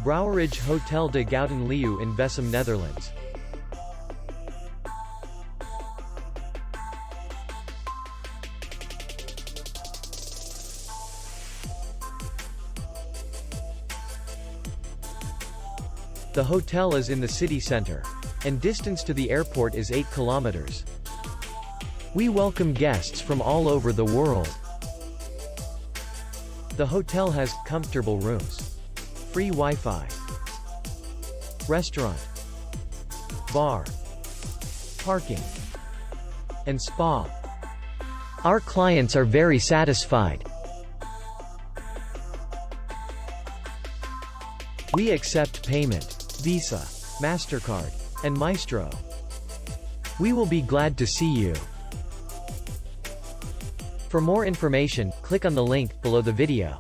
Brouwerij Hotel de Gouden Leeuw in Vessem, Netherlands. The hotel is in the city center, and distance to the airport is 8 kilometers. We welcome guests from all over the world. The hotel has comfortable rooms, free Wi-Fi, restaurant, bar, parking, and spa. Our clients are very satisfied. We accept payment, Visa, MasterCard, and Maestro. We will be glad to see you. For more information, click on the link below the video.